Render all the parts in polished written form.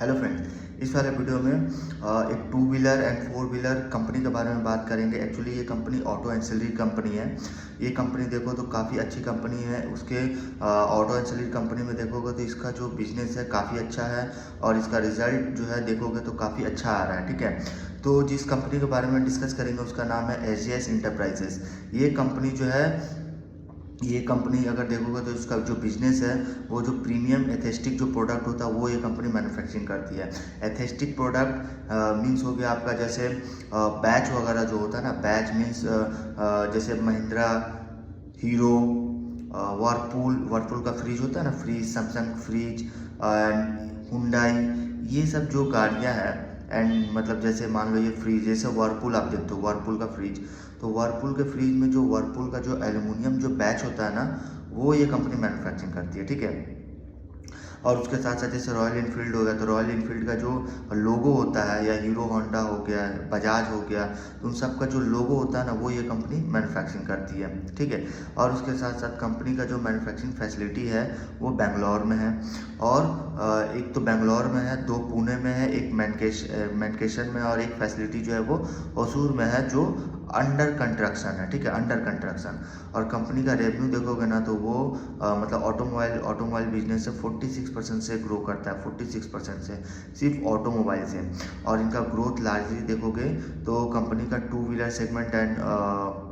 Hello friends, इस वाले video में एक two wheeler and four wheeler company के बारे में बात करेंगे। एक्चुअली ये कंपनी ऑटो एंसिलरी कंपनी है। ये कंपनी देखो तो काफ़ी अच्छी कंपनी है। उसके ऑटो एंसिलरी कंपनी में देखोगे तो इसका जो बिजनेस है काफ़ी अच्छा है और इसका रिजल्ट जो है देखोगे तो काफ़ी अच्छा आ रहा है। ठीक है, तो जिस कंपनी के बारे में डिस्कस करेंगे उसका नाम है एसजीएस इंटरप्राइजेस। ये कंपनी अगर देखोगे तो इसका जो बिजनेस है वो जो प्रीमियम एथेस्टिक जो प्रोडक्ट होता है वो ये कंपनी मैन्युफैक्चरिंग करती है। एथेस्टिक प्रोडक्ट मीन्स हो गया आपका जैसे बैच वगैरह जो होता है ना, बैच मीन्स जैसे महिंद्रा, हीरो, वर्लपूल का फ्रिज होता है ना, fridge, Samsung fridge and Hyundai, ये सब जो गाड़ियाँ हैं एंड मतलब जैसे मान लो ये फ्रिज, जैसे वर्लपूल आप देखते हो वर्लपूल का फ्रिज, तो वर्लपूल के फ्रिज में जो वर्लपूल का जो एल्युमिनियम जो बैच होता है ना, वो ये कंपनी मैन्युफैक्चरिंग करती है। ठीक है, और उसके साथ साथ जैसे रॉयल इनफील्ड हो गया तो रॉयल इनफील्ड का जो लोगो होता है, या हीरो होंडा हो गया, बजाज हो गया, तो उन सब का जो लोगो होता है ना वो ये कंपनी मैन्युफैक्चरिंग करती है। ठीक है, और उसके साथ साथ कंपनी का जो मैन्युफैक्चरिंग फैसिलिटी है वो बेंगलोर में है, और एक तो बेंगलोर में है, दो पुणे में है, एक मैनकेशन में, और एक फैसिलिटी जो है वो होसूर में है जो अंडर कंस्ट्रक्शन है। ठीक है, अंडर कंस्ट्रक्शन। और कंपनी का रेवेन्यू देखोगे ना तो वो मतलब ऑटोमोबाइल बिजनेस से 46% से ग्रो करता है, 46% से, सिर्फ ऑटोमोबाइल से। और इनका ग्रोथ लार्जली देखोगे तो कंपनी का टू व्हीलर सेगमेंट एंड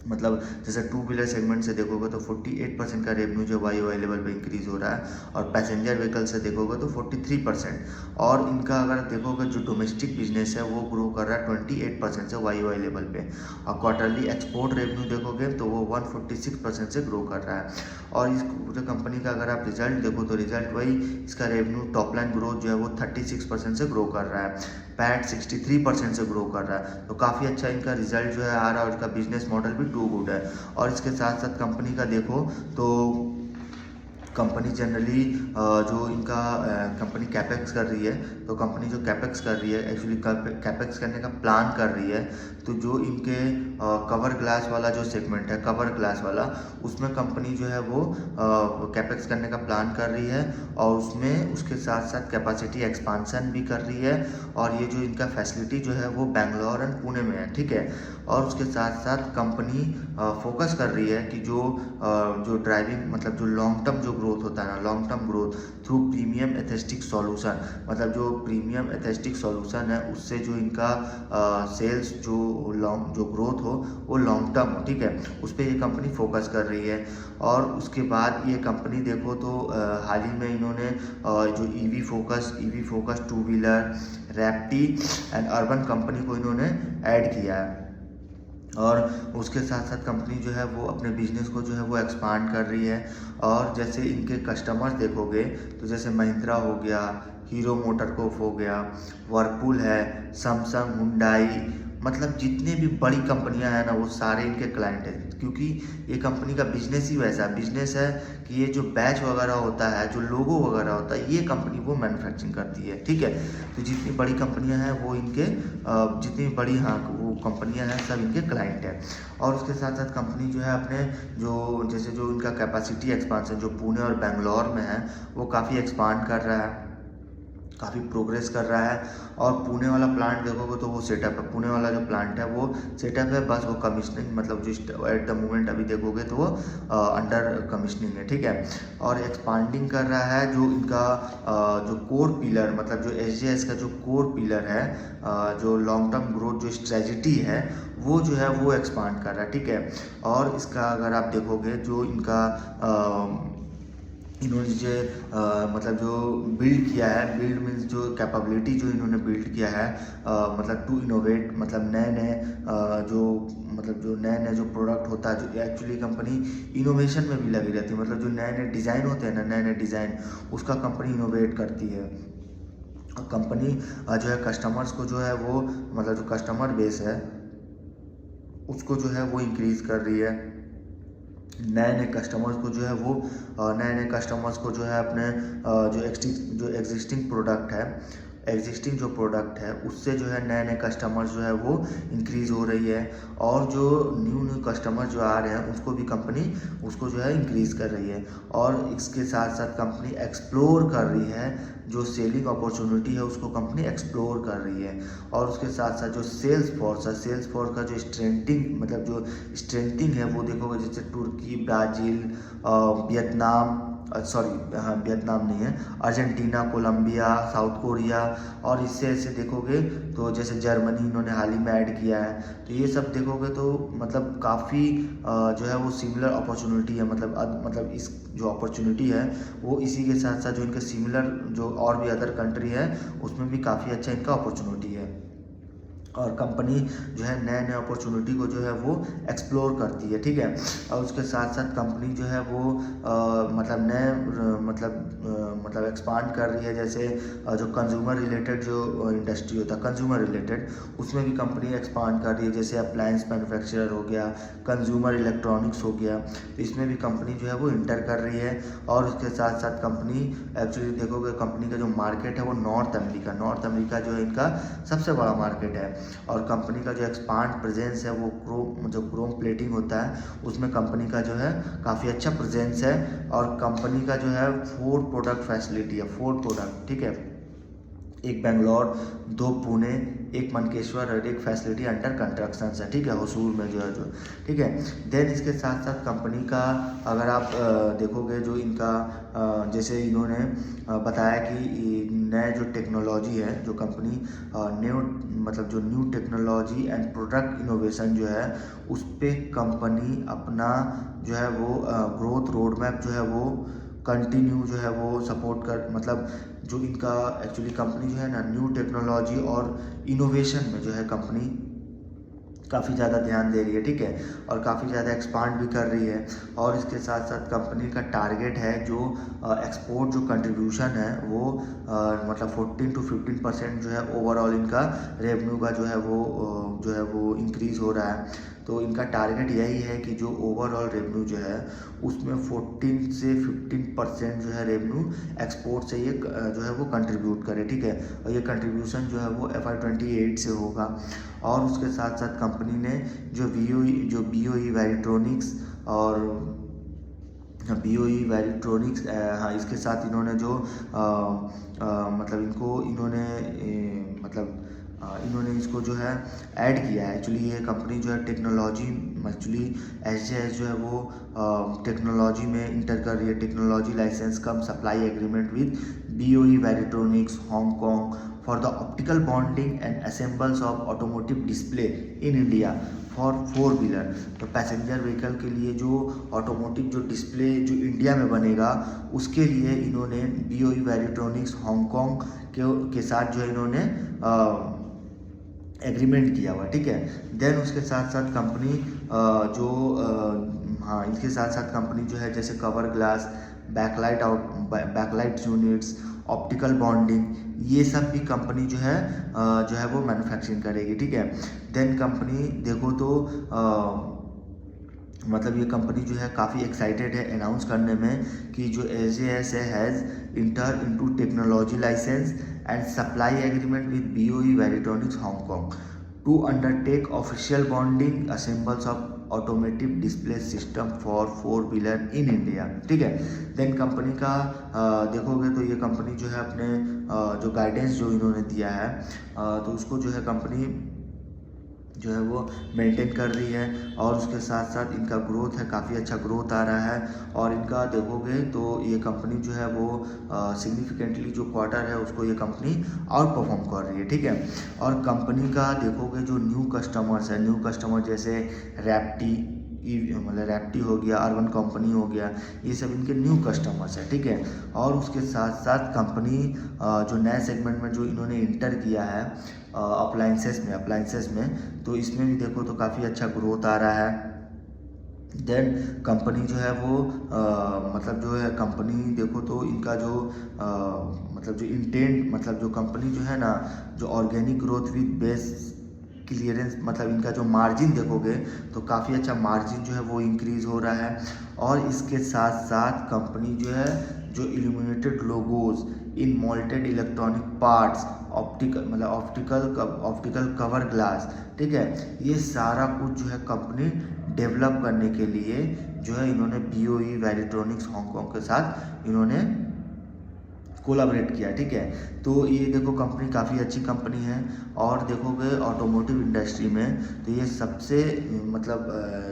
मतलब जैसे टू व्हीलर सेगमेंट से देखोगे तो 48% का रेवेन्यू जो वाई वाई लेवल पे इंक्रीज हो रहा है, और पैसेंजर व्हीकल से देखोगे तो 43%। और इनका अगर देखोगे जो डोमेस्टिक बिजनेस है वो ग्रो कर रहा है 28% से वाई वाई लेवल पे। और क्वार्टरली एक्सपोर्ट रेवेन्यू देखोगे तो वो 146% से ग्रो कर रहा है। और इस पूरे कंपनी का अगर आप रिजल्ट देखो तो रिजल्ट वही, इसका रेवेन्यू टॉप लाइन ग्रोथ जो है वो 36% से ग्रो कर रहा है, पैट 63% से ग्रो कर रहा है। तो काफ़ी अच्छा इनका रिजल्ट जो है आ रहा है, और इसका बिजनेस मॉडल भी टू गुड है। और इसके साथ साथ कंपनी का देखो तो कंपनी जनरली जो इनका कंपनी कैपेक्स कर रही है, तो कंपनी जो कैपेक्स कर रही है एक्चुअली कैपेक्स करने का प्लान कर रही है, तो जो इनके कवर ग्लास वाला जो सेगमेंट है, कवर ग्लास वाला, उसमें कंपनी जो है वो कैपेक्स करने का प्लान कर रही है, और उसमें उसके साथ साथ कैपेसिटी एक्सपांसन भी कर रही है। और ये जो इनका फैसिलिटी जो है वो बेंगलोर एंड पुणे में है। ठीक है, और उसके साथ साथ कंपनी फोकस कर रही है कि जो ड्राइविंग मतलब जो लॉन्ग टर्म जो ग्रोथ होता है ना, long term growth through premium aesthetic solution, मतलब जो प्रीमियम एथेस्टिक सॉल्यूशन है उससे जो इनका सेल्स जो ग्रोथ हो वो लॉन्ग टर्म हो। ठीक है, उस पर ये कंपनी फोकस कर रही है। और उसके बाद ये कंपनी देखो तो हाल ही में इन्होंने जो EV focus two wheeler, Raptee and urban company को इन्होंने ऐड किया है। और उसके साथ साथ कंपनी जो है वो अपने बिजनेस को जो है वो एक्सपांड कर रही है। और जैसे इनके कस्टमर्स देखोगे तो जैसे महिंद्रा हो गया, हीरो मोटरकॉर्प हो गया, वर्लपूल है, सैमसंग, हुंडई, मतलब जितने भी बड़ी कंपनियां हैं ना वो सारे इनके क्लाइंट हैं, क्योंकि ये कंपनी का बिजनेस ही वैसा बिजनेस है कि ये जो बैच वगैरह होता है, जो लोगो वगैरह होता है, ये कंपनी वो मैन्युफैक्चरिंग करती है। ठीक है, तो जितनी बड़ी कंपनियां हैं वो इनके जितनी बड़ी वो कंपनियां हैं सब इनके क्लाइंट हैं। और उसके साथ साथ कंपनी जो है अपने जैसे जो इनका कैपेसिटी एक्सपांसन जो पुणे और बेंगलोर में है वो काफ़ी एक्सपांड कर रहा है, काफ़ी प्रोग्रेस कर रहा है। और पुणे वाला प्लांट देखोगे तो वो सेटअप है, पुणे वाला जो प्लांट है वो सेटअप है, बस वो कमिश्निंग मतलब जो एट द मोमेंट अभी देखोगे तो वो अंडर कमिश्निंग है। ठीक है, और एक्सपांडिंग कर रहा है जो इनका जो कोर पिलर, मतलब जो एसजीएस का जो कोर पिलर है, जो लॉन्ग टर्म ग्रोथ जो स्ट्रेटजी है वो जो है वो एक्सपांड कर रहा है। ठीक है, और इसका अगर आप देखोगे जो इनका इन्होंने जो मतलब जो बिल्ड किया है, बिल्ड मीन्स जो कैपेबिलिटी जो इन्होंने बिल्ड किया है, मतलब टू इनोवेट, मतलब नए नए जो नए नए जो प्रोडक्ट होता है, जो एक्चुअली कंपनी इनोवेशन में भी लगी रहती है, मतलब जो नए नए डिज़ाइन होते हैं ना, नए नए डिज़ाइन उसका कंपनी इनोवेट करती है। कंपनी जो है कस्टमर्स को जो है वो मतलब जो कस्टमर बेस है उसको जो है वो इंक्रीज़ कर रही है। नए नए कस्टमर्स को जो है वो अपने जो एग्जिस्टिंग प्रोडक्ट है एग्जिस्टिंग जो प्रोडक्ट है उससे जो है नए नए कस्टमर्स जो है वो इंक्रीज़ हो रही है, और जो न्यू कस्टमर जो आ रहे हैं उसको भी कंपनी उसको जो है इंक्रीज़ कर रही है। और इसके साथ साथ कंपनी एक्सप्लोर कर रही है, जो सेलिंग अपॉर्चुनिटी है उसको कंपनी एक्सप्लोर कर रही है। और उसके साथ साथ जो सेल्स फोर्स का जो स्ट्रेंथिंग मतलब जो स्ट्रेंथिंग है वो देखोगे, जैसे तुर्की, ब्राज़ील, वियतनाम, हाँ वियतनाम नहीं है, अर्जेंटीना, कोलंबिया, साउथ कोरिया, और इससे ऐसे देखोगे तो जैसे जर्मनी इन्होंने हाल ही में ऐड किया है। तो ये सब देखोगे तो मतलब काफ़ी जो है वो सिमिलर अपॉर्चुनिटी है, मतलब इस जो अपॉर्चुनिटी है वो इसी के साथ साथ जो इनके सिमिलर जो और भी अदर कंट्री है उसमें भी काफ़ी अच्छा इनका अपॉर्चुनिटी है। और कंपनी जो है नए नए अपॉर्चुनिटी को जो है वो एक्सप्लोर करती है, ठीक है। और उसके साथ साथ कंपनी जो है वो मतलब नए मतलब एक्सपांड कर रही है, जैसे जो कंज्यूमर रिलेटेड जो इंडस्ट्री होता है कंज्यूमर रिलेटेड, उसमें भी कंपनी एक्सपांड कर रही है, जैसे अप्लायंस मैन्युफैक्चरर हो गया, कंज्यूमर इलेक्ट्रॉनिक्स हो गया, तो इसमें भी कंपनी जो है वो इंटर कर रही है। और उसके साथ साथ कंपनी एक्चुअली देखोगे कंपनी का जो मार्केट है वो नॉर्थ अमेरिका जो है इनका सबसे बड़ा मार्केट है। और कंपनी का जो एक्सपांड प्रेजेंस है वो क्रोम प्लेटिंग होता है उसमें कंपनी का जो है काफ़ी अच्छा प्रेजेंस है। और कंपनी का जो है 4 प्रोडक्ट फैसिलिटी है, 4 प्रोडक्ट, ठीक है। एक बेंगलोर, 2 पुणे, एक मनकेश्वर और एक फैसिलिटी अंडर कंस्ट्रक्शन है, ठीक है, होसूर में जो है जो, ठीक है। देन इसके साथ साथ कंपनी का अगर आप देखोगे जो इनका जैसे इन्होंने बताया कि नए जो टेक्नोलॉजी है जो company new technology and product innovation जो है उस पर कंपनी अपना जो है वो ग्रोथ रोड मैप जो है वो कंटिन्यू जो है वो सपोर्ट कर मतलब जो इनका एक्चुअली कंपनी जो है ना न्यू टेक्नोलॉजी और इनोवेशन में जो है कंपनी काफ़ी ज़्यादा ध्यान दे रही है, ठीक है, और काफ़ी ज़्यादा एक्सपांड भी कर रही है। और इसके साथ साथ कंपनी का टारगेट है जो एक्सपोर्ट जो कंट्रीब्यूशन है वो मतलब 14 to 15% जो है ओवरऑल इनका रेवेन्यू का जो है वो इंक्रीज़ हो रहा है। तो इनका टारगेट यही है कि जो ओवरऑल रेवेन्यू जो है उसमें 14 से 15% जो है रेवेन्यू एक्सपोर्ट से ये जो है वो कंट्रीब्यूट करे, ठीक है। और ये कंट्रीब्यूशन जो है वो FY28 से होगा। और उसके साथ साथ कंपनी ने जो BOE वैरिट्रॉनिक्स और BOE वैरिट्रॉनिक्स हाँ इसके साथ इन्होंने जो मतलब इनको इन्होंने इसको जो है ऐड किया है। एक्चुअली ये कंपनी जो है टेक्नोलॉजी एक्चुअली SJS जो है वो टेक्नोलॉजी में इंटर कर रही है, technology licence cum supply agreement with BOE Varitronix Hong Kong for the optical bonding and assembles of automotive display in India for 4 wheeler. तो पैसेंजर व्हीकल के लिए जो ऑटोमोटिव जो डिस्प्ले जो इंडिया में बनेगा उसके लिए इन्होंने BOE वैरिट्रॉनिक्स हांगकांग के साथ जो है इन्होंने एग्रीमेंट किया हुआ, ठीक है। देन उसके साथ साथ कंपनी इसके साथ साथ कंपनी जो है जैसे cover glass, backlight units, optical bonding, ये सब भी कंपनी जो है वो मैन्युफैक्चरिंग करेगी, ठीक है। देन कंपनी देखो तो मतलब ये कंपनी जो है काफ़ी एक्साइटेड है अनाउंस करने में कि जो SJS has enter into technology licence and supply agreement with BOE Varitronix Hong Kong to undertake official bonding assembles of automotive display system for 4 wheeler in India, ठीक है। देन कंपनी का देखोगे तो ये कंपनी जो है अपने जो गाइडेंस जो इन्होंने दिया है तो उसको जो है कंपनी जो है वो मेंटेन कर रही है। और उसके साथ साथ इनका ग्रोथ है, काफ़ी अच्छा ग्रोथ आ रहा है। और इनका देखोगे तो ये कंपनी जो है वो सिग्निफिकेंटली जो क्वार्टर है उसको ये कंपनी आउट परफॉर्म कर रही है, ठीक है। और कंपनी का देखोगे जो न्यू कस्टमर जैसे रैप्टी हो गया, अर्बन कंपनी हो गया, ये सब इनके न्यू कस्टमर्स है, ठीक है। और उसके साथ साथ कंपनी जो नए सेगमेंट में जो इन्होंने इंटर किया है अप्लायंसेस में, तो इसमें भी देखो तो काफ़ी अच्छा ग्रोथ आ रहा है। देन कंपनी जो है वो कंपनी देखो तो इनका जो जो कंपनी जो है ना जो organic growth with base clearance इनका जो मार्जिन देखोगे तो काफ़ी अच्छा मार्जिन जो है वो इंक्रीज़ हो रहा है। और इसके साथ साथ कंपनी जो है जो illuminated logos in moulded electronic parts, optical cover glass, ठीक है। ये सारा कुछ जो है कंपनी डेवलप करने के लिए जो है इन्होंने BOE वैल्यूट्रॉनिक्स हांगकांग के साथ इन्होंने कोलाबरेट किया, ठीक है। तो ये देखो कंपनी काफ़ी अच्छी कंपनी है, और देखोगे ऑटोमोटिव इंडस्ट्री में तो ये सबसे मतलब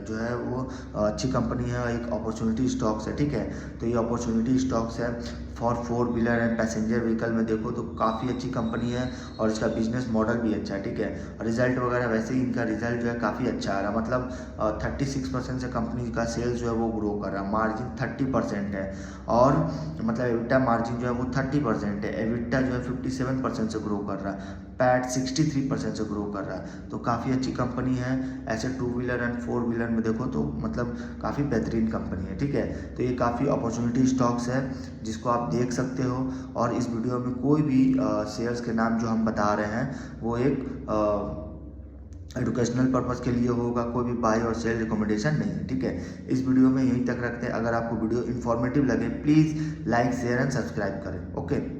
जो है वो अच्छी कंपनी है, एक अपॉर्चुनिटी स्टॉक्स है, ठीक है। तो ये अपॉर्चुनिटी स्टॉक्स है for 4 wheeler and passenger vehicle में देखो तो काफ़ी अच्छी कंपनी है, और इसका बिजनेस मॉडल भी अच्छा है, ठीक है। रिजल्ट वगैरह वैसे ही इनका रिजल्ट जो है काफ़ी अच्छा आ रहा है, मतलब 36% से कंपनी का सेल्स जो है वो ग्रो कर रहा है, मार्जिन 30% है, और मतलब एबिटा मार्जिन जो है वो 30% है, एबिटा जो है 57% से ग्रो कर रहा है, पैट 63% से ग्रो कर रहा है। तो काफ़ी अच्छी कंपनी है। ऐसे 2 व्हीलर एंड 4 व्हीलर में देखो तो मतलब काफ़ी बेहतरीन कंपनी है, ठीक है। तो ये काफ़ी अपॉर्चुनिटी स्टॉक्स है जिसको आप देख सकते हो, और इस वीडियो में कोई भी शेयर्स के नाम जो हम बता रहे हैं वो एक एजुकेशनल पर्पज़ के लिए होगा, कोई भी बाय और सेल रिकमेंडेशन नहीं है, ठीक है। इस वीडियो में यहीं तक रखते हैं। अगर आपको वीडियो इन्फॉर्मेटिव लगे please like share and subscribe करें। ओके।